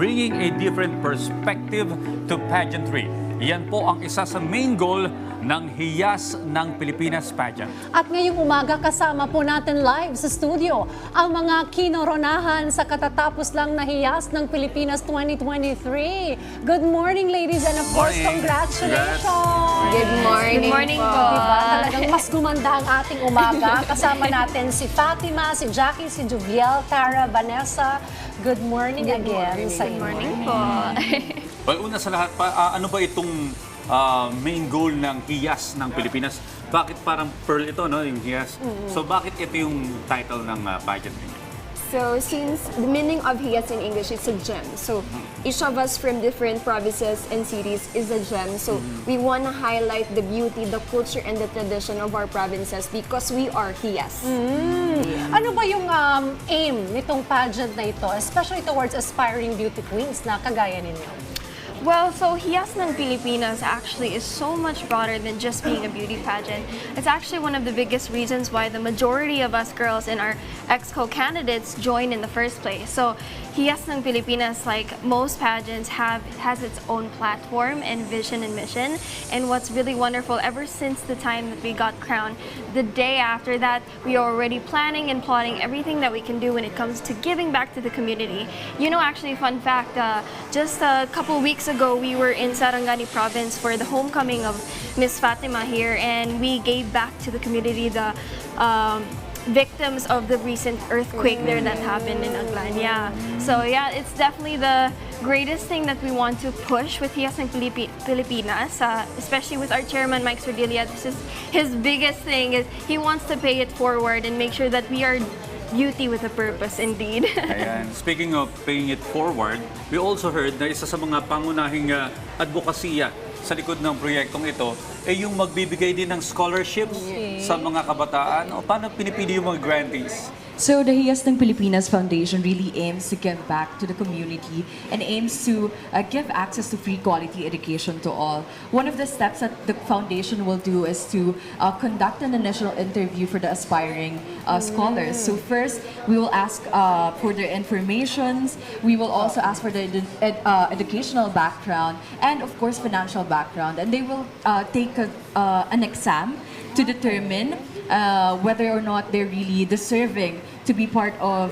bringing a different perspective to pageantry. Yan po ang isa sa main goal ng Hiyas ng Pilipinas pageant. At ngayong umaga kasama po natin live sa studio ang mga kinoronahan sa katatapos lang na Hiyas ng Pilipinas 2023. Good morning, ladies, and of course, congratulations! Good morning. Good morning po. Diba? Talagang mas gumanda ang ating umaga. Kasama natin si Fatima, si Jackie, si Juviel, Tara, Vanessa. Good morning again sa inyo. Good morning po. Well, una sa lahat, ano ba itong main goal ng Hiyas ng Pilipinas? Bakit parang pearl ito, no, yung Hiyas? So bakit ito yung title ng pageant ninyo? So, since the meaning of Hiyas in English is a gem, so each of us from different provinces and cities is a gem. So, we want to highlight the beauty, the culture, and the tradition of our provinces because we are Hiyas. Ano ba yung aim nitong pageant na ito, especially towards aspiring beauty queens na kagaya ninyo? Well, so Hiyas ng Pilipinas actually is so much broader than just being a beauty pageant. It's actually one of the biggest reasons why the majority of us girls and our ex-co candidates joined in the first place. So Hiyas ng Pilipinas, like most pageants, has its own platform and vision and mission. And what's really wonderful, ever since the time that we got crowned, the day after that, we are already planning and plotting everything that we can do when it comes to giving back to the community. You know, actually, fun fact, just a couple weeks ago, we were in Sarangani province for the homecoming of Miss Fatima here, and we gave back to the community the victims of the recent earthquake there that happened in Aglan. Yeah. So yeah, it's definitely the greatest thing that we want to push with Hiyas ng Pilipinas, especially with our chairman, Mike Sordilia. This is his biggest thing, is he wants to pay it forward and make sure that we are beauty with a purpose indeed. Ayan. Speaking of paying it forward, we also heard na isa sa mga pangunahing advokasya sa likod ng proyektong ito ay yung magbibigay din ng scholarships sa mga kabataan. O paano pinipili yung mga grantees? So the Hiyas ng Pilipinas Foundation really aims to give back to the community and aims to give access to free quality education to all. One of the steps that the foundation will do is to conduct an initial interview for the aspiring scholars. So first, we will ask for their informations. We will also ask for their educational background and of course financial background. And they will take an exam to determine whether or not they're really deserving to be part of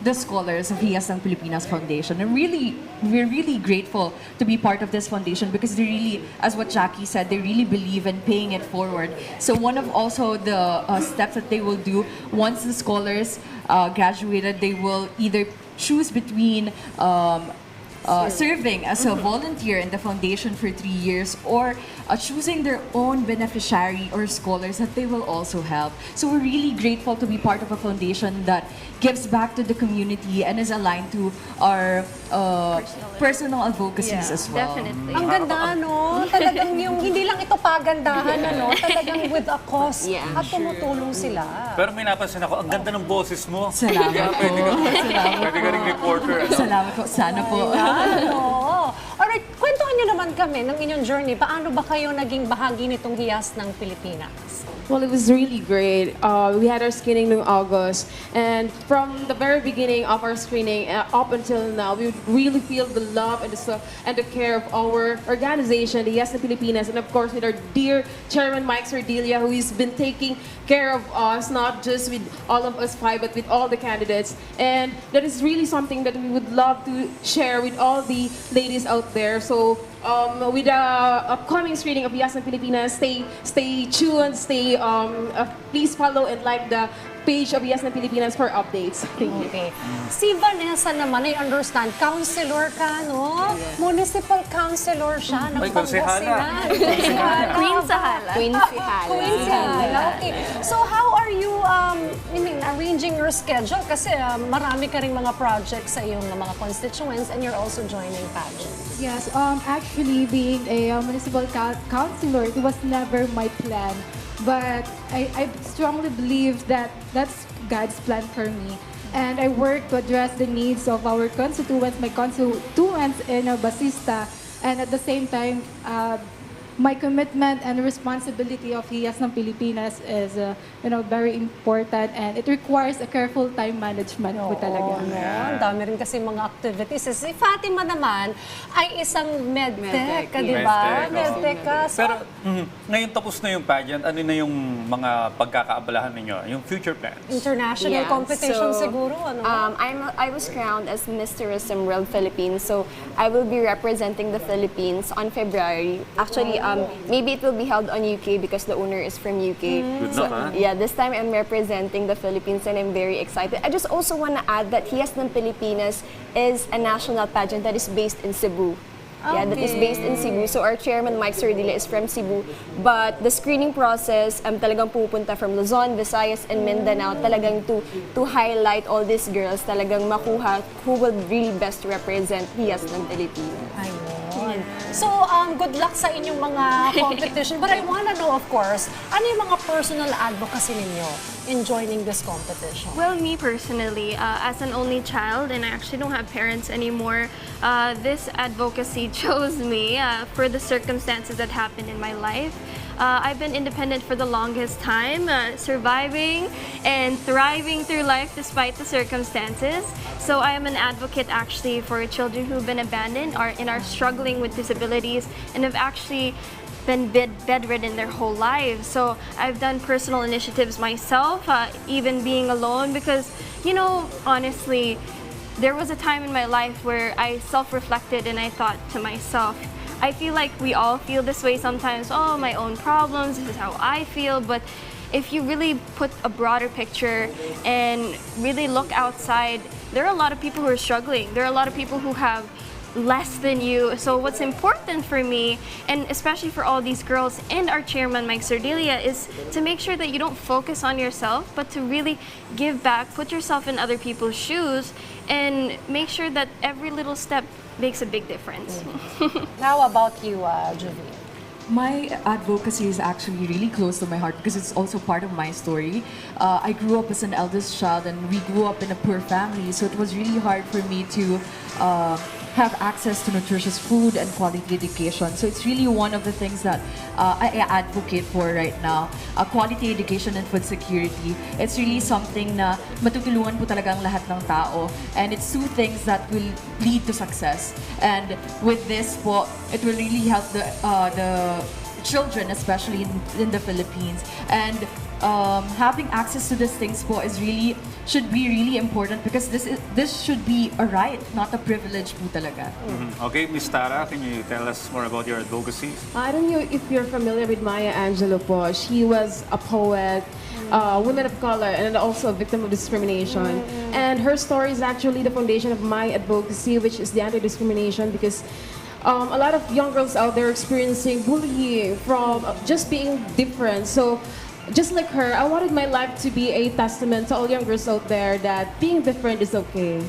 the scholars of Hiyas ng Pilipinas Foundation. And we're really grateful to be part of this foundation because they really, as what Jackie said, they really believe in paying it forward. So one of also the steps that they will do once the scholars graduated, they will either choose between serving as a volunteer in the foundation for 3 years or choosing their own beneficiary or scholars that they will also help. So we're really grateful to be part of a foundation that gives back to the community and is aligned to our personal advocacies as well. Definitely. Ang ganda, no? Talagang yung hindi lang ito pagandahan, ano? Talagang with a cause. At tumutulong sila. Pero may napansin ako, ang ganda ng boses mo. Salamat Kaya po. pwede ka ring reporter. Ano? Salamat po. Sana po. Ano? Alright, kwentuhan niyo naman kami ng inyong journey. Paano ba kayo naging bahagi nitong Hiyas ng Pilipinas? Well, it was really great. We had our screening in August, and from the very beginning of our screening up until now, we really feel the love and the care of our organization, the Hiyas ng Pilipinas, and of course with our dear Chairman Mike Sordilia, who has been taking care of us, not just with all of us five, but with all the candidates. And that is really something that we would love to share with all the ladies out there. So with the upcoming screening of Hiyas ng Pilipinas, stay tuned, please follow and like the page of Hiyas ng Pilipinas for updates. Thank you. Okay. Si Vanessa naman, I understand, counselor ka, no? Municipal counselor siya ng Ay, konsehala. Pangasinan. Queen sa hala. Queen Fihala. Queen Fihala. Okay. So how are you arranging your schedule? Kasi marami ka ring mga projects sa iyong mga constituents and you're also joining pageants. Yes, actually being a municipal councilor, it was never my plan. But I strongly believe that that's God's plan for me. And I work to address the needs of our constituents, my constituents in Basista. And at the same time, my commitment and responsibility of Hiyas ng Pilipinas is very important, and it requires a careful time management po talaga. Oo, no? Ang dami rin kasi mga activities. Si Fatima naman ay isang medtech, di ba? Medtech, oo. Medtech ka. So, Pero ngayon tapos na yung pageant, ano na yung mga pagkakaabalahan ninyo? Yung future plans? international Yeah, competition so, siguro, ano? I was crowned as Miss Tourism World Philippines, so I will be representing the Philippines on February. Actually, maybe it will be held on UK because the owner is from UK. Good So, luck, yeah, this time I'm representing the Philippines and I'm very excited. I just also want to add that Hiyas ng Pilipinas is a national pageant that is based in Cebu. Yeah, that is based in Cebu. So our chairman, Mike Sordilla, is from Cebu. But the screening process, talagang pupunta from Luzon, Visayas, and Mindanao, talagang to highlight all these girls, talagang makuha who will really best represent Hiyas ng Pilipinas. Ayun. So, good luck sa inyong mga competition. But I wanna know, of course, ano yung mga personal advocacy ninyo in joining this competition? Well, me personally, as an only child, and I actually don't have parents anymore, this advocacy chose me for the circumstances that happened in my life. I've been independent for the longest time, surviving and thriving through life despite the circumstances. So I am an advocate actually for children who've been abandoned and are struggling with disabilities and have actually been bedridden their whole lives. So I've done personal initiatives myself, even being alone, because, honestly, there was a time in my life where I self-reflected and I thought to myself, I feel like we all feel this way sometimes. Oh, my own problems, this is how I feel. But if you really put a broader picture and really look outside, there are a lot of people who are struggling. There are a lot of people who have less than you. So what's important for me, and especially for all these girls and our chairman, Mike Sordilla, is to make sure that you don't focus on yourself, but to really give back, put yourself in other people's shoes, and make sure that every little step makes a big difference. How about you, Juvie? My advocacy is actually really close to my heart because it's also part of my story. I grew up as an eldest child and we grew up in a poor family, so it was really hard for me to have access to nutritious food and quality education. So it's really one of the things that I advocate for right now. Quality education and food security. It's really something na matutulungan po talaga ang lahat ng tao. And it's two things that will lead to success. And with this po, it will really help the children, especially in the Philippines. And having access to these things po should be really important because this should be a right, not a privilege po talaga. Okay, Ms. Tara, can you tell us more about your advocacy? I don't know if you're familiar with Maya Angelou po. She was a poet, woman of color, and also a victim of discrimination. And her story is actually the foundation of my advocacy, which is the anti-discrimination, because a lot of young girls out there experiencing bullying from just being different. So just like her, I wanted my life to be a testament to all young girls out there that being different is okay.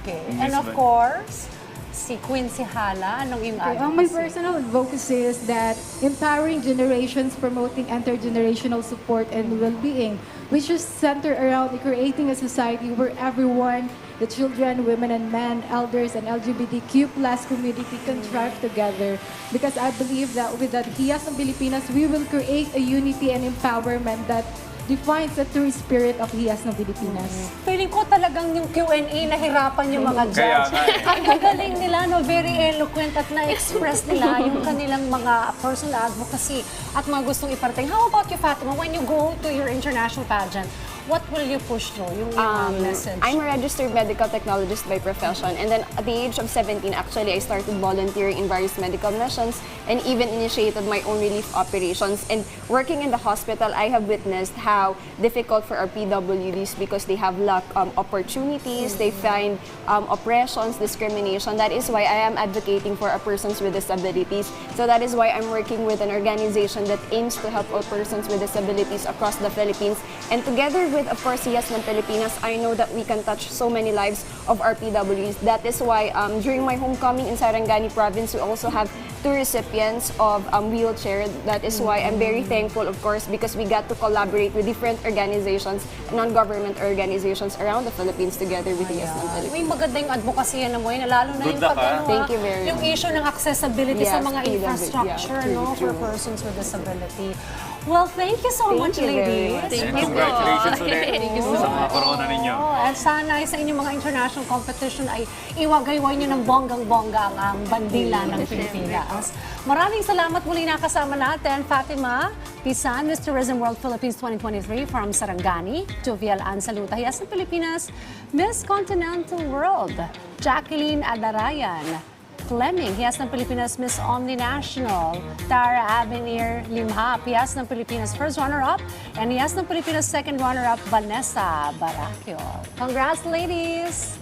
Okay. And of course, si Quincy Hala, anong iyong My advocacy? personal advocacy is that empowering generations, promoting intergenerational support and well-being, which is centered around creating a society where everyone, the children, women and men, elders, and LGBTQ plus community can thrive together. Because I believe that with that Hiyas ng Pilipinas, we will create a unity and empowerment that defines the true spirit of Hiyas ng Pilipinas. Feeling ko talagang yung Q&A nahirapan yung mga Kaya judge. nga eh. Ang gagaling nila, no, very eloquent at na-express nila yung kanilang mga personal advocacy at mga gustong iparating. How about you, Fatima? When you go to your international pageant, what will you push through? Yung message? I'm a registered medical technologist by profession, and then at the age of 17, actually, I started volunteering in various medical missions and even initiated my own relief operations. And working in the hospital, I have witnessed how difficult for our PWDs because they have lack opportunities, they find oppressions, discrimination. That is why I am advocating for our persons with disabilities. So that is why I'm working with an organization that aims to help all persons with disabilities across the Philippines. And together with, of course, Hiyas ng Pilipinas, I know that we can touch so many lives of our PWDs. That is why during my homecoming in Sarangani province, we also have two recipients of wheelchair. That is why I'm very thankful, of course, because we got to collaborate with different organizations, non-government organizations around the Philippines together with Hiyas ng Philippines. May maganda yung advocacy na mo, lalo na Good yung luck, pag, Thank you very yung much. issue ng accessibility sa Yes, mga PWD, infrastructure, yeah, no, true, for true. persons with disability. Well, thank you so Thank much, you very ladies. much. Thank And you po. congratulations ulit Thank you so sa mga corona ninyo. Oh, at sana ay sa inyong mga international competition ay iwagayway nyo ng bonggang-bongga ang bandila ng Pilipinas. Maraming salamat muli nakasama natin, Fatima Pisan, Miss Tourism World Philippines 2023 from Sarangani, Jovial Ann Saluta, Hiyas ng Pilipinas, Miss Continental World, Jacqueline Adarayan, Fleming, Hiyas ng Pilipinas, Miss Omni-National, Tara Avenir Limha, Hiyas ng Pilipinas, first runner-up, and Hiyas ng Pilipinas, second runner-up, Vanessa Baracchio. Congrats, ladies!